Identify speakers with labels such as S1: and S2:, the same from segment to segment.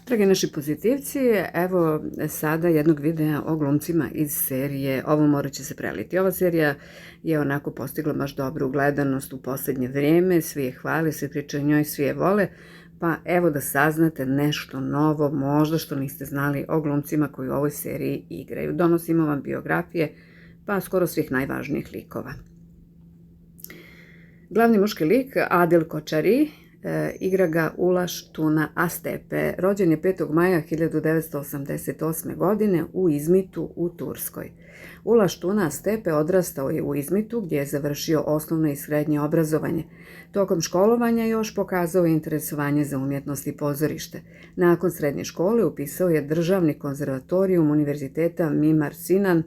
S1: Dragi naši pozitivci, evo sada jednog videa o glumcima iz serije Ovo more će se preliti. Ova serija je onako postigla baš dobru gledanost u poslednje vrijeme, svi je hvale, svi pričaju o njoj, svi je vole, pa evo da saznate nešto novo, možda što niste znali o glumcima koji u ovoj seriji igraju. Donosimo vam biografije, pa skoro svih najvažnijih likova. Glavni muški lik, Adil Kočari, igra ga Ulaš Tuna Astepe. Rođen je 5. maja 1988. godine u Izmitu u Turskoj. Ulaš Tuna Astepe odrastao je u Izmitu gdje je završio osnovno i srednje obrazovanje. Tokom školovanja još pokazao je interesovanje za umjetnost i pozorište. Nakon srednje škole upisao je Državni konzervatorijum Univerziteta Mimar Sinan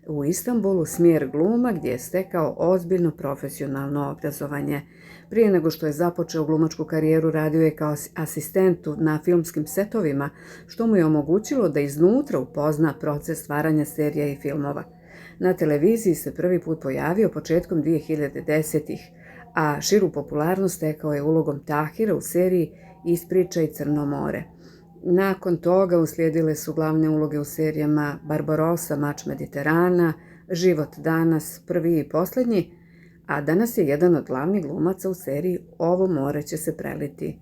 S1: u Istanbulu, smjer gluma, gdje je stekao ozbiljno profesionalno obrazovanje. Prije nego što je započeo glumačku karijeru, radio je kao asistent na filmskim setovima, što mu je omogućilo da iznutra upozna proces stvaranja serija i filmova. Na televiziji se prvi put pojavio početkom 2010-ih, a širu popularnost stekao je ulogom Tahira u seriji Ispričaj Crno more. Nakon toga uslijedile su glavne uloge u serijama Barbarossa, Mač Mediterana, Život danas, prvi i posljednji, a danas je jedan od glavnih glumaca u seriji Ovo more će se preliti.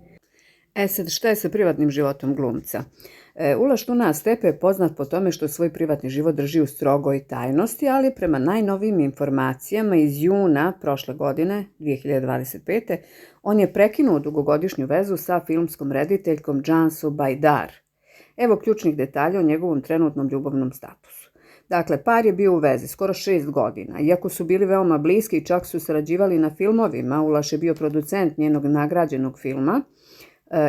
S1: Sad, šta je sa privatnim životom glumca? Ulaš Tuna Astepe je poznat po tome što svoj privatni život drži u strogoj tajnosti, ali prema najnovijim informacijama iz juna prošle godine, 2025. on je prekinuo dugogodišnju vezu sa filmskom rediteljkom Cansu Bajdar. Evo ključnih detalja o njegovom trenutnom ljubavnom statusu. Dakle, par je bio u vezi skoro 6 godina. Iako su bili veoma bliski i čak su sarađivali na filmovima, Ulaš je bio producent njenog nagrađenog filma,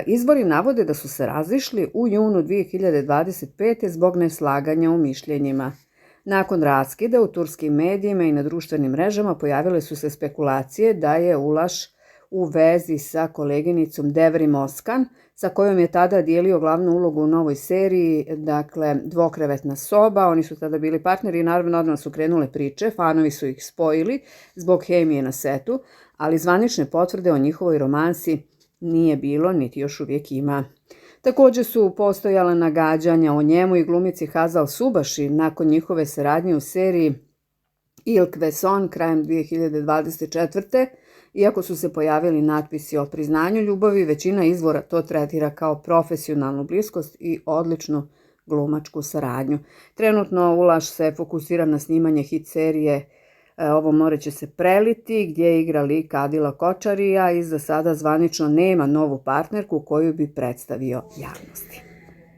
S1: izvori navode da su se razišli u junu 2025. zbog neslaganja u mišljenjima. Nakon raskida u turskim medijima i na društvenim mrežama pojavile su se spekulacije da je Ulaš u vezi sa koleginicom Devrim Oskan, sa kojom je tada dijelio glavnu ulogu u novoj seriji, dakle Dvokrevetna soba. Oni su tada bili partneri i naravno odmah su krenule priče, fanovi su ih spojili zbog hemije na setu, ali zvanične potvrde o njihovoj romansi nije bilo, niti još uvijek ima. Također su postojala nagađanja o njemu i glumici Hazal Subaši nakon njihove saradnje u seriji Ilk Veson krajem 2024. Iako su se pojavili natpisi o priznanju ljubavi, većina izvora to tretira kao profesionalnu bliskost i odličnu glumačku saradnju. Trenutno Ulaš se fokusira na snimanje hit serije Ovo more će se preliti, gdje igra lik Adila Kočarija i za sada zvanično nema novu partnerku koju bi predstavio javnosti.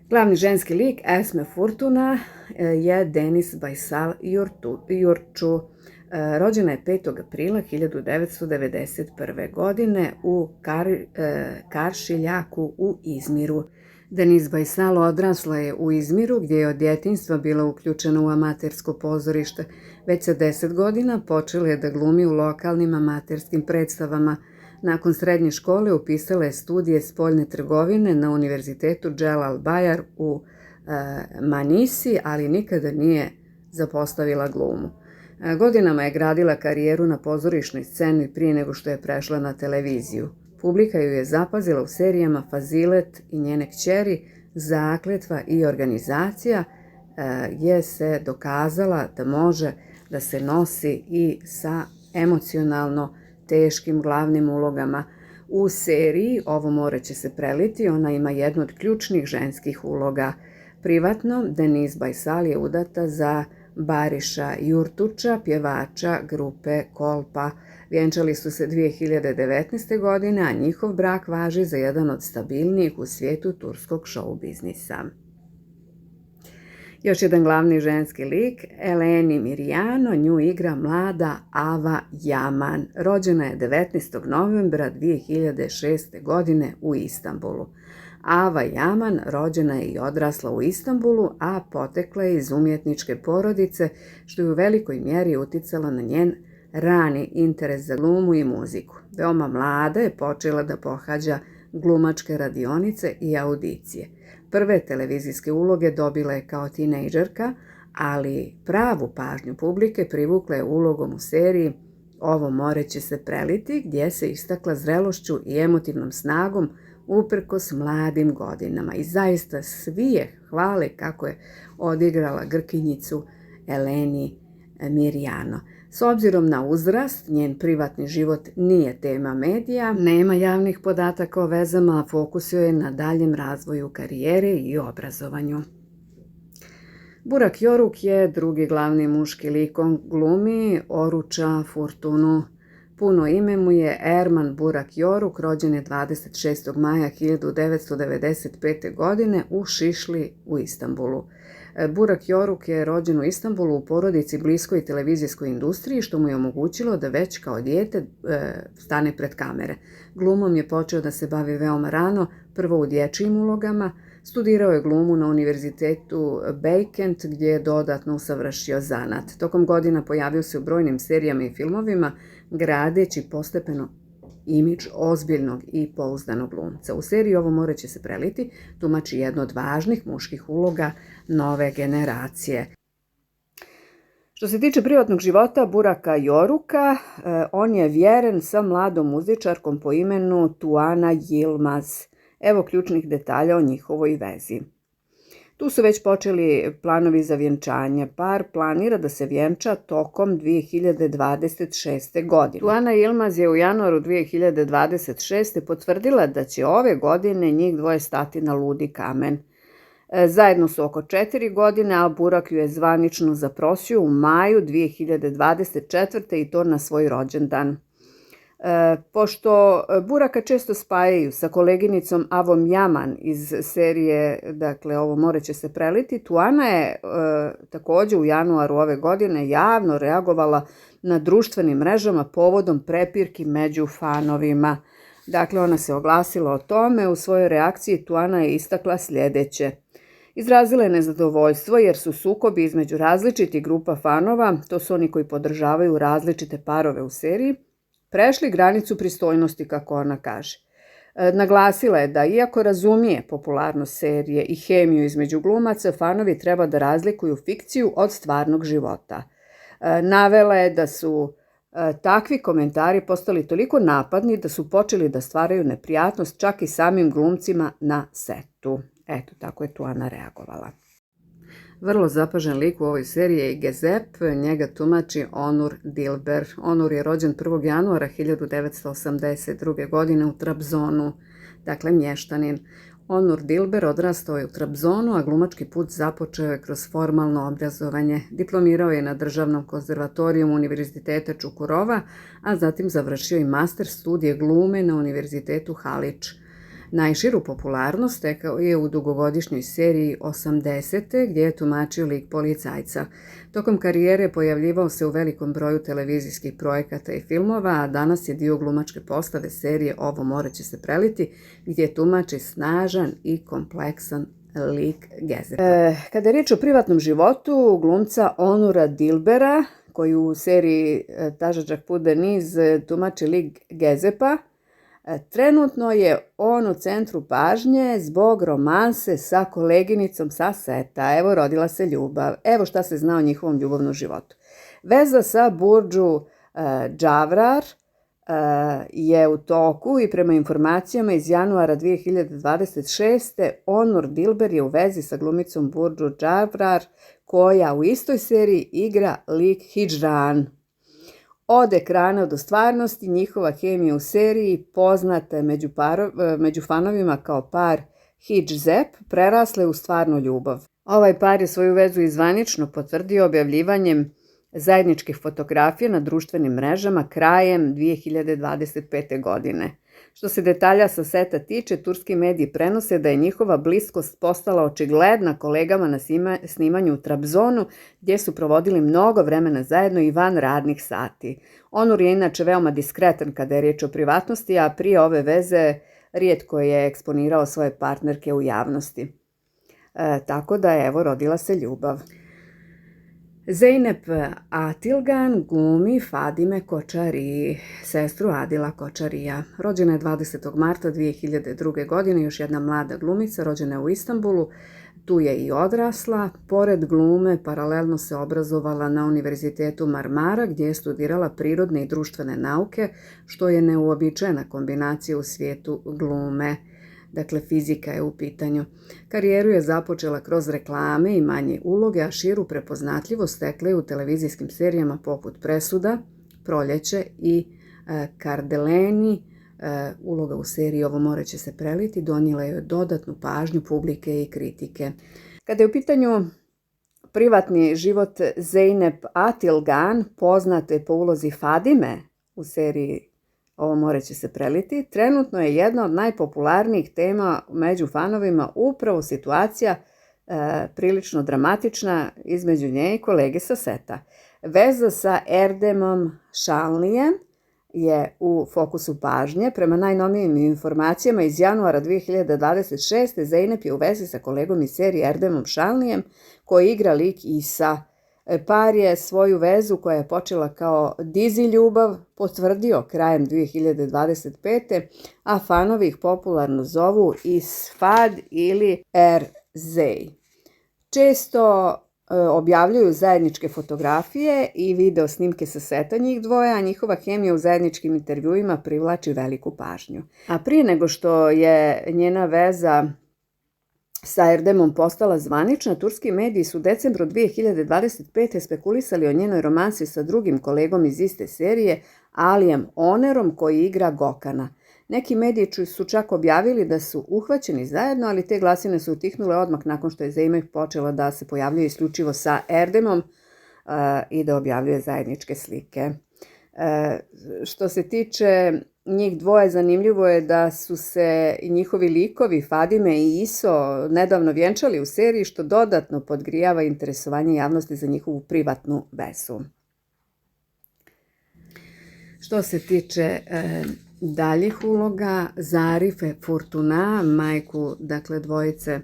S1: Glavni ženski lik Esme Furtuna je Deniz Baysal Yurtçu. Rođena je 5. aprila 1991. godine u Karšiljaku u Izmiru. Deniz Baysal odrasla je u Izmiru gdje je od djetinjstva bila uključena u amatersko pozorište. Već sa 10 godina počela je da glumi u lokalnim amaterskim predstavama. Nakon srednje škole upisala je studije spoljne trgovine na Univerzitetu Celal Bayar u Manisi, ali nikada nije zapostavila glumu. Godinama je gradila karijeru na pozorišnoj sceni prije nego što je prešla na televiziju. Publika ju je zapazila u serijama Fazilet i njene kćeri, Zakletva i Organizacija, je se dokazala da može da se nosi i sa emocionalno teškim glavnim ulogama. U seriji Ovo more će se preliti ona ima jednu od ključnih ženskih uloga. Privatno, Deniz Baysal je udata za Bariša Yurtça, pjevača grupe Kolpa. Vjenčali su se 2019. godine, a njihov brak važi za jedan od stabilnijih u svijetu turskog show biznisa. Još jedan glavni ženski lik, Eleni Mirjano, nju igra mlada Ava Yaman. Rođena je 19. novembra 2006. godine u Istanbulu. Ava Yaman rođena je i odrasla u Istanbulu, a potekla je iz umjetničke porodice, što je u velikoj mjeri uticalo na njen rani interes za glumu i muziku. Veoma mlada je počela da pohađa glumačke radionice i audicije. Prve televizijske uloge dobila je kao tinejdžerka, ali pravu pažnju publike privukla je ulogom u seriji Ovo more će se preliti, gdje se istakla zrelošću i emotivnom snagom uprkos mladim godinama. I zaista svi je hvale kako je odigrala Grkinjicu Eleni Mirjano. S obzirom na uzrast, njen privatni život nije tema medija, nema javnih podataka o vezama, a fokus joj je na daljem razvoju karijere i obrazovanju. Burak Yoruk je drugi glavni muški lik. On glumi Oruča Furtunu. Puno ime mu je Erman Burak Yoruk, rođen je 26. maja 1995. godine u Šišli u Istanbulu. Burak Yoruk je rođen u Istanbulu u porodici bliskoj televizijskoj industriji, što mu je omogućilo da već kao dijete stane pred kamere. Glumom je počeo da se bavi veoma rano, prvo u dječjim ulogama. Studirao je glumu na univerzitetu Beykent, gdje je dodatno usavršio zanat. Tokom godina pojavio se u brojnim serijama i filmovima, gradeći postepeno imidž ozbiljnog i pouzdanog glumca. U seriji Ovo more će se preliti tumači jednu od važnih muških uloga nove generacije. Što se tiče privatnog života Buraka Yoruka, on je vjeren sa mladom muzičarkom po imenu Tuana Yilmaz. Evo ključnih detalja o njihovoj vezi. Tu su već počeli planovi za vjenčanje. Par planira da se vjenča tokom 2026. godine. Tuana Yilmaz je u januaru 2026. potvrdila da će ove godine njih dvoje stati na ludi kamen. Zajedno su oko 4 godine, a Burak ju je zvanično zaprosio u maju 2024. i to na svoj rođendan. Pošto Buraka često spajaju sa koleginicom Avom Yaman iz serije, dakle, Ovo more će se preliti, Tuana je također u januaru ove godine javno reagovala na društvenim mrežama povodom prepirki među fanovima. Dakle, ona se oglasila o tome. U svojoj reakciji Tuana je istakla sljedeće. Izrazila je nezadovoljstvo jer su sukobi između različitih grupa fanova, to su oni koji podržavaju različite parove u seriji, prešli granicu pristojnosti, kako ona kaže. Naglasila je da iako razumije popularnost serije i hemiju između glumaca, fanovi treba da razlikuju fikciju od stvarnog života. Navela je da su takvi komentari postali toliko napadni da su počeli da stvaraju neprijatnost čak i samim glumcima na setu. Eto, tako je Tuana reagovala. Vrlo zapažen lik u ovoj seriji je i Gezep, njega tumači Onur Dilber. Onur je rođen 1. januara 1982. godine u Trabzonu, dakle mještanin. Onur Dilber odrastao je u Trabzonu, a glumački put započeo je kroz formalno obrazovanje. Diplomirao je na Državnom konzervatorijumu Univerziteta Čukurova, a zatim završio i master studije glume na Univerzitetu Halič. Najširu popularnost stekao je u dugogodišnjoj seriji 80. gdje je tumačio lik policajca. Tokom karijere pojavljivao se u velikom broju televizijskih projekata i filmova, a danas je dio glumačke postave serije Ovo more će se preliti, gdje tumači snažan i kompleksan lik Gezepa. Kada je riječ o privatnom životu glumca Onura Dilbera, koji u seriji Tažadžak Pude niz tumači lik Gezepa, trenutno je on u centru pažnje zbog romanse sa koleginicom sa seta. Evo, rodila se ljubav. Evo šta se zna o njihovom ljubavnom životu. Veza sa Burđu Džavrar je u toku i prema informacijama iz januara 2026. Onur Dilber je u vezi sa glumicom Burđu Džavrar, koja u istoj seriji igra lik Hidžran. Od ekrana do stvarnosti njihova hemija u seriji, poznata je među fanovima kao par Hidž-Zep, prerasla je u stvarnu ljubav. Ovaj par je svoju vezu i zvanično potvrdio objavljivanjem zajedničkih fotografija na društvenim mrežama krajem 2025. godine. Što se detalja sa seta tiče, turski mediji prenose da je njihova bliskost postala očigledna kolegama na snimanju u Trabzonu, gdje su provodili mnogo vremena zajedno i van radnih sati. Onur je inače veoma diskretan kada je riječ o privatnosti, a prije ove veze rijetko je eksponirao svoje partnerke u javnosti. Tako da je, evo, rodila se ljubav. Zeynep Atilgan glumi Fadime Kočari, sestru Adila Kočarija. Rođena je 20. marta 2002. godine, još jedna mlada glumica, rođena je u Istanbulu, tu je i odrasla. Pored glume, paralelno se obrazovala na Univerzitetu Marmara, gdje je studirala prirodne i društvene nauke, što je neuobičajena kombinacija u svijetu glume. dakle fizika je u pitanju. Karijeru je započela kroz reklame i manje uloge, a širu prepoznatljivost stekla je u televizijskim serijama poput Presuda, Proljeće i Kardeleni. Uloga u seriji Ovo more će se preliti donijela je dodatnu pažnju publike i kritike. Kada je u pitanju privatni život Zeynep Atilgan, poznate po ulozi Fadime u seriji Ovo more će se preliti, trenutno je jedna od najpopularnijih tema među fanovima upravo situacija prilično dramatična između nje i kolege sa seta. Veza sa Erdemom Şanlıjem je u fokusu pažnje. Prema najnovijim informacijama iz januara 2026. Zeynep je u vezi sa kolegom iz serije Erdemom Şanlıjem koji igra lik Isa. Par je svoju vezu koja je počela kao dizi ljubav potvrdio krajem 2025. a fanovi ih popularno zovu Isfad ili Erzey. Često objavljuju zajedničke fotografije i video snimke sa seta njih dvoje, a njihova hemija u zajedničkim intervjuima privlači veliku pažnju. A prije nego što je njena veza sa Erdemom postala zvanična, turski mediji su u decembru 2025. spekulisali o njenoj romansi sa drugim kolegom iz iste serije, Alijem Onerom, koji igra Gokana. Neki mediji su čak objavili da su uhvaćeni zajedno, ali te glasine su utihnule odmah nakon što je Zeynep počela da se pojavljuje isključivo sa Erdemom i da objavljuje zajedničke slike. Što se tiče njih dvoje, zanimljivo je da su se njihovi likovi Fadime i Iso nedavno vjenčali u seriji, što dodatno podgrijava interesovanje javnosti za njihovu privatnu vezu. Što se tiče daljih uloga, Zarife Furtuna, majku dvojice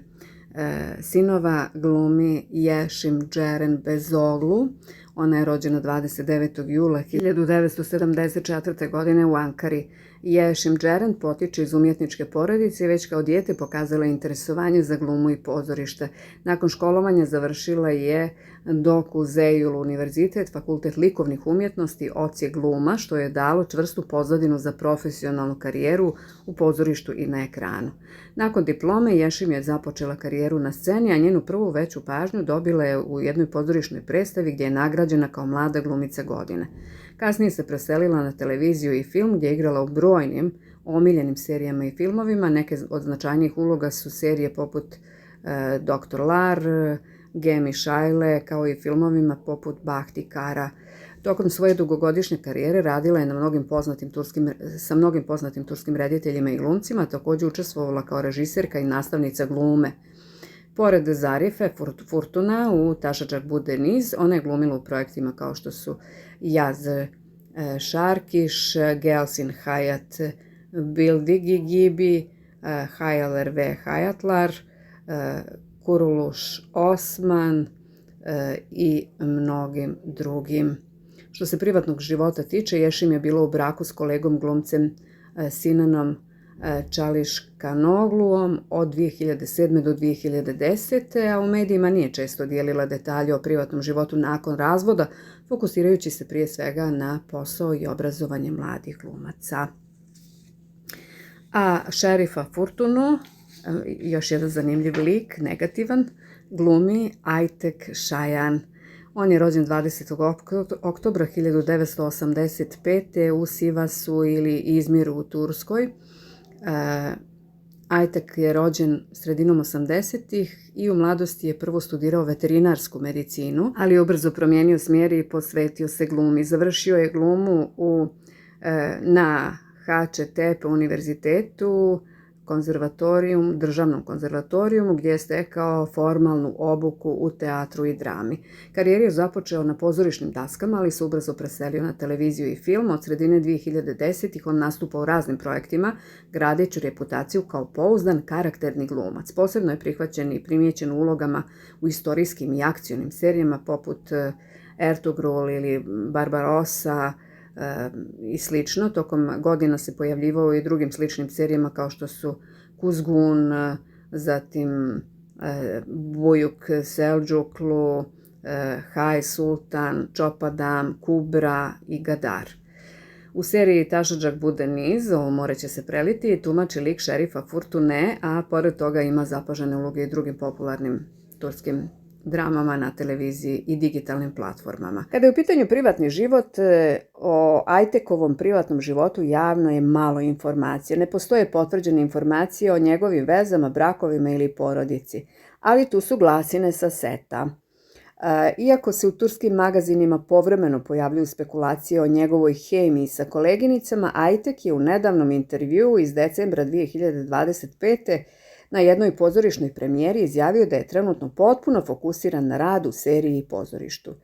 S1: sinova, glumi Ješim Ceren Bezoglu. Ona je rođena 29. jula 1974. godine u Ankari. Ješim Ceren potiče iz umjetničke porodice i već kao dijete pokazala interesovanje za glumu i pozorište. Nakon školovanja završila je Doku Zeyul univerzitet, fakultet likovnih umjetnosti, odsjek gluma, što je dalo čvrstu pozadinu za profesionalnu karijeru u pozorištu i na ekranu. Nakon diplome Ješim je započela karijeru na sceni, a njenu prvu veću pažnju dobila je u jednoj pozorišnoj predstavi gdje je nagrađena kao mlada glumica godine. Kasnije se preselila na televiziju i film gdje je igrala u brojnim omiljenim serijama i filmovima. Neke od značajnijih uloga su serije poput Dr. Lar, Gemi Šajle, kao i filmovima poput Bahti Kara. Tokom svoje dugogodišnje karijere radila je sa mnogim poznatim turskim rediteljima i glumcima, također učestvovala kao režiserka i nastavnica glume. Pored Zarife Furtuna u Taşacak bu Deniz, ona je glumila u projektima kao što su Yaz Şarkiş, Gelsin Hayat Bildige gibi, Hayaller ve Hayatlar, Kuruluş Osman i mnogim drugim. Što se privatnog života tiče, Ješim je bila u braku s kolegom glumcem Sinanom Çalışkanogluom od 2007. do 2010. a u medijima nije često dijelila detalje o privatnom životu nakon razvoda, fokusirajući se prije svega na posao i obrazovanje mladih glumaca. A Šerifa Furtunu, još jedan zanimljiv lik, negativan, glumi Aytek Şayan. On je rođen 20. oktobra 1985. u Sivasu ili Izmiru u Turskoj. Aytek je rođen sredinom 80-ih i u mladosti je prvo studirao veterinarsku medicinu, ali je ubrzo promijenio smjer i posvetio se glumi. Završio je glumu na Hacettepe univerzitetu, državnom konzervatorijumu, gdje je stekao formalnu obuku u teatru i drami. Karijeru je započeo na pozorišnim daskama, ali se ubrzo preselio na televiziju i film. Od sredine 2010-ih on nastupa u raznim projektima, gradeći reputaciju kao pouzdan karakterni glumac. Posebno je prihvaćen i primijećen u ulogama u istorijskim i akcionim serijama poput Ertugrul ili Barbarossa i slično. Tokom godina se pojavljivao i drugim sličnim serijama kao što su Kuzgun, zatim Buyuk Selçuklu, Hay Sultan, Çopadam, Kubra i Gadar. U seriji Tašadžak bude niz, ovo more će se preliti, tumači lik šerifa Furtune, a pored toga ima zapažene uloge i drugim popularnim turskim dramama na televiziji i digitalnim platformama. Kada je u pitanju privatni život, o Ajtekovom privatnom životu javno je malo informacija. Ne postoje potvrđene informacije o njegovim vezama, brakovima ili porodici, ali tu su glasine sa seta. Iako se u turskim magazinima povremeno pojavljuju spekulacije o njegovoj hemiji sa koleginicama, Ajtek je u nedavnom intervjuu iz decembra 2025. na jednoj pozorišnoj premijeri izjavio da je trenutno potpuno fokusiran na rad u seriji i pozorištu.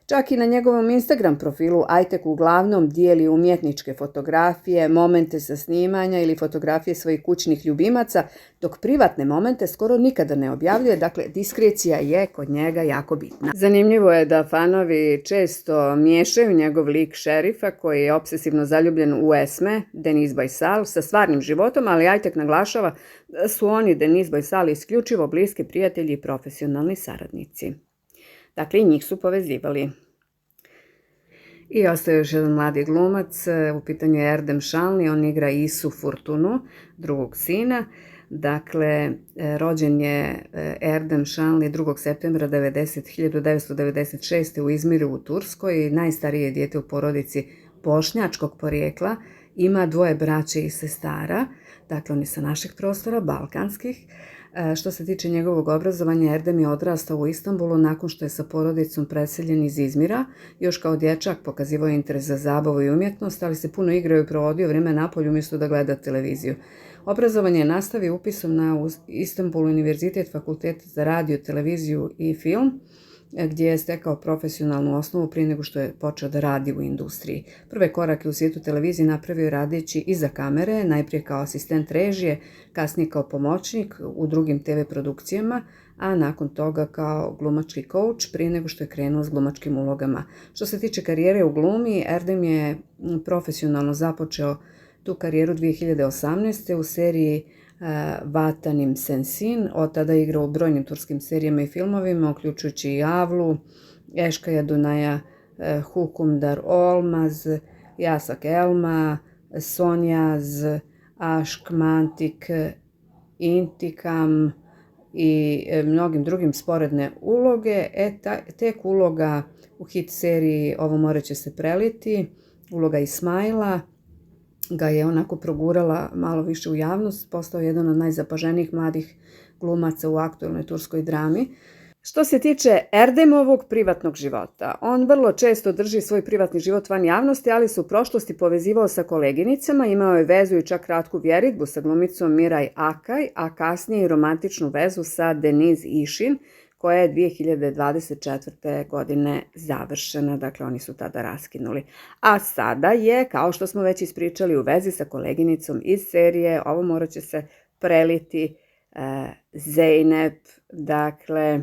S1: Čak i na njegovom Instagram profilu Ajtek uglavnom dijeli umjetničke fotografije, momente sa snimanja ili fotografije svojih kućnih ljubimaca, dok privatne momente skoro nikada ne objavljuje, dakle diskrecija je kod njega jako bitna. Zanimljivo je da fanovi često miješaju njegov lik šerifa koji je obsesivno zaljubljen u Esme, Deniz Baysal, sa stvarnim životom, ali Ajtek naglašava da su oni, Deniz Baysal, isključivo bliski prijatelji i profesionalni saradnici. Dakle, i njih su povezivali. I ostaje još jedan mladi glumac, u pitanju je Erdem Shanli, on igra Isu Furtunu, drugog sina. Dakle, rođen je Erdem Shanli 2. septembra 1996. u Izmiru u Turskoj, najstarije dijete u porodici bošnjačkog porijekla, ima 2 braće i sestara, dakle on je sa naših prostora, balkanskih. Što se tiče njegovog obrazovanja, Erdem je odrastao u Istanbulu nakon što je sa porodicom preseljen iz Izmira. Još kao dječak pokazivao interes za zabavu i umjetnost, ali se puno igrao i provodio vrijeme napolju umjesto da gleda televiziju. Obrazovanje je nastavio upisom na Istanbul Univerzitet, fakultet za radio, televiziju i film, gdje je stekao profesionalnu osnovu prije nego što je počeo da radi u industriji. Prve korake u svijetu televizije napravio radeći iza kamere, najprije kao asistent režije, kasnije kao pomoćnik u drugim TV produkcijama, a nakon toga kao glumački coach prije nego što je krenuo s glumačkim ulogama. Što se tiče karijere u glumi, Erdem je profesionalno započeo tu karijeru 2018. u seriji Vatanim Sensin, od tada je igrao u brojnim turskim serijama i filmovima, uključujući i Avlu, Eşkıya Dunaya, Hukundar Olmaz, Yasak Elma, Sonjaz, Aşk, Mantik, Intikam i mnogim drugim sporedne uloge. Tek uloga u hit seriji Ovo more će se preliti, uloga Ismaila, ga je onako progurala malo više u javnost, postao jedan od najzapaženijih mladih glumaca u aktualnoj turskoj drami. Što se tiče Erdemovog privatnog života, on vrlo često drži svoj privatni život van javnosti, ali se u prošlosti povezivao sa koleginicama, imao je vezu i čak kratku vjeritbu sa glumicom Miray Akay, a kasnije i romantičnu vezu sa Deniz Ishin, koja je 2024. godine završena, dakle oni su tada raskinuli. A sada je, kao što smo već ispričali, u vezi sa koleginicom iz serije Ovo more će se preliti, Zeynep. Dakle,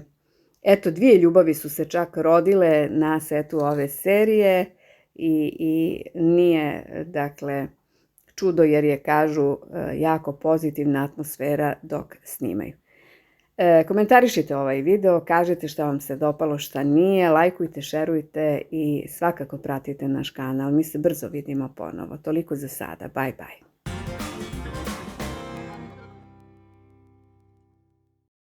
S1: eto, 2 ljubavi su se čak rodile na setu ove serije i nije, dakle, čudo jer je, kažu, jako pozitivna atmosfera dok snimaju. Komentarišite ovaj video, kažite šta vam se dopalo, šta nije, lajkujte, šerujte i svakako pratite naš kanal. Mi se brzo vidimo ponovo. Toliko za sada. Bye bye.